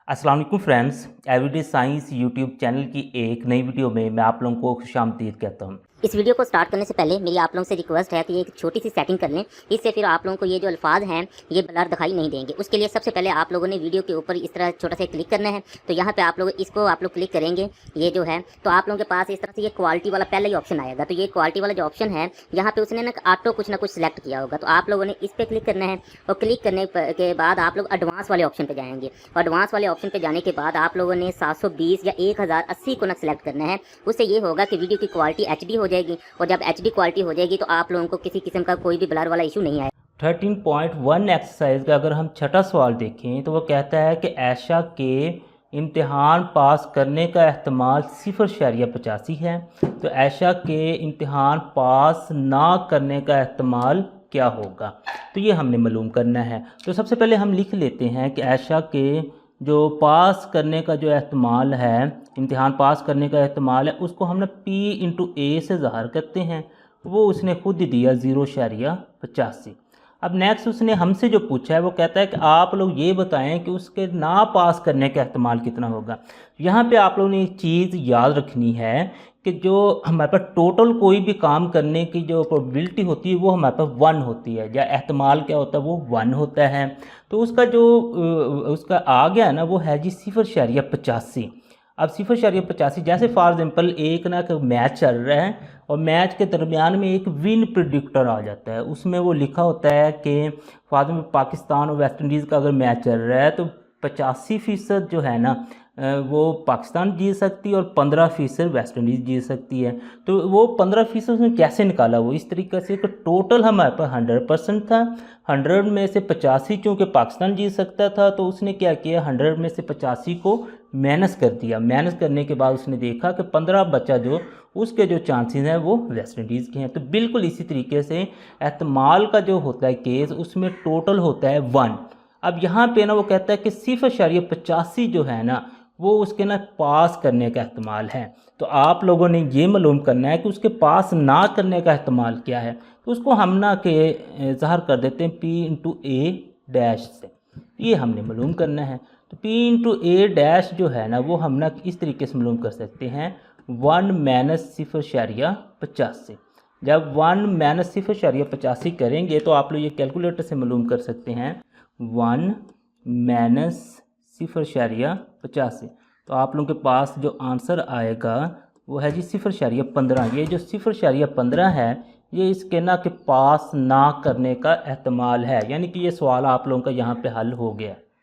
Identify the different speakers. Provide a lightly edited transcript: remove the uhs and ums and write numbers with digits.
Speaker 1: अस्सलाम वालेकुम friends, everyday science YouTube channel की एक नई वीडियो में मैं आप लोगों को खुशामदीद कहता हूँ।
Speaker 2: इस वीडियो को स्टार्ट करने से पहले मेरी आप लोगों से रिक्वेस्ट है कि एक छोटी सी सेटिंग कर लें। इससे फिर आप लोगों को ये जो अल्फाज हैं ये ब्लर दिखाई नहीं देंगे। उसके लिए सबसे पहले आप लोगों ने वीडियो के ऊपर इस तरह छोटा सा क्लिक करना है। तो यहाँ पे आप लोग इसको क्लिक करेंगे, ये जो है तो आप लोगों के पास इस तरह से ये क्वालिटी वाला पहला ही ऑप्शन आएगा। तो ये क्वालिटी वाला जो ऑप्शन है यहाँ पे उसने ना ऑटो कुछ ना कुछ सिलेक्ट किया होगा। तो आप लोगों ने इस पर क्लिक करना है और क्लिक करने के बाद आप लोग एडवांस वाले ऑप्शन पे जाएंगे। और एडवांस वाले ऑप्शन पे जाने के बाद आप लोगों ने 720 या 1080 को ना सिलेक्ट करना है। उससे ये होगा कि वीडियो की क्वालिटी HD हो जाएगी और जब HD क्वालिटी हो जाएगी तो आप लोगों को किसी किस्म का कोई भी ब्लर वाला इशू नहीं आएगा।
Speaker 1: 13.1 एक्सरसाइज का अगर हम छठा सवाल देखें तो वो कहता है कि आयशा के इम्तिहान पास करने का एहतमाल 0.85 है। तो आयशा के इम्तिहान पास ना करने का एहतमाल क्या होगा, तो ये हमने मालूम करना है। तो सबसे पहले हम लिख लेते हैं कि आयशा के जो पास करने का जो एहतमाल है, इम्तिहान पास करने का एहतमाल है, उसको हम ना P/A से ज़ाहिर करते हैं। वो उसने खुद ही दिया 0.85। अब नेक्स्ट उसने हमसे जो पूछा है वो कहता है कि आप लोग ये बताएं कि उसके ना पास करने का एहतमाल कितना होगा। यहाँ पे आप लोगों ने एक चीज़ याद रखनी है कि जो हमारे पास टोटल कोई भी काम करने की जो प्रोबेबिलिटी होती है वो हमारे पास 1 होती है, या एहतमाल क्या होता है वो 1 होता है। तो उसका जो उसका आ गया ना वो है जी 0.85। अब 0.85 जैसे फॉर एग्जांपल एक ना मैच चल रहा है और मैच के दरमियान में एक विन प्रिडिक्टर आ जाता है। उसमें वो लिखा होता है कि फॉर एग्जांपल पाकिस्तान और वेस्ट इंडीज़ का अगर मैच चल रहा है तो 85% जो है ना वो पाकिस्तान जीत सकती है और 15% वेस्ट इंडीज़ जीत सकती है। तो वो 15% उसने कैसे निकाला, वो इस तरीके से कि टोटल हमारे पास 100% था, 100 में से 85 चूँकि पाकिस्तान जीत सकता था तो उसने क्या किया, 100 में से 85 को माइनस कर दिया। माइनस करने के बाद उसने देखा कि 15 बचा जो उसके जो चांसेस हैं वो वेस्ट इंडीज़ के हैं। तो बिल्कुल इसी तरीके से एहतमाल का जो होता है केस उसमें टोटल होता है 1। अब यहाँ पे ना वो कहता है कि 0.85 जो है ना वो उसके ना पास करने का एहतमाल है। तो आप लोगों ने ये मालूम करना है कि उसके पास ना करने का एहतमाल क्या है। तो उसको हम ना के ज़ाहिर कर देते हैं P/A से, ये हमने मालूम करना है। तो P/A जो है ना वो हम ना इस तरीके से मालूम कर सकते हैं 1 - 0.85 से। जब 1 - 0.85 करेंगे तो आप लोग ये कैलकुलेटर से मालूम कर सकते हैं 1 - 0.85। तो आप लोगों के पास जो आंसर आएगा वो है जी 0.15। ये जो 0.15 है ये इसके ना के पास ना करने का एहतमाल है, यानी कि ये सवाल आप लोगों का यहाँ पे हल हो गया।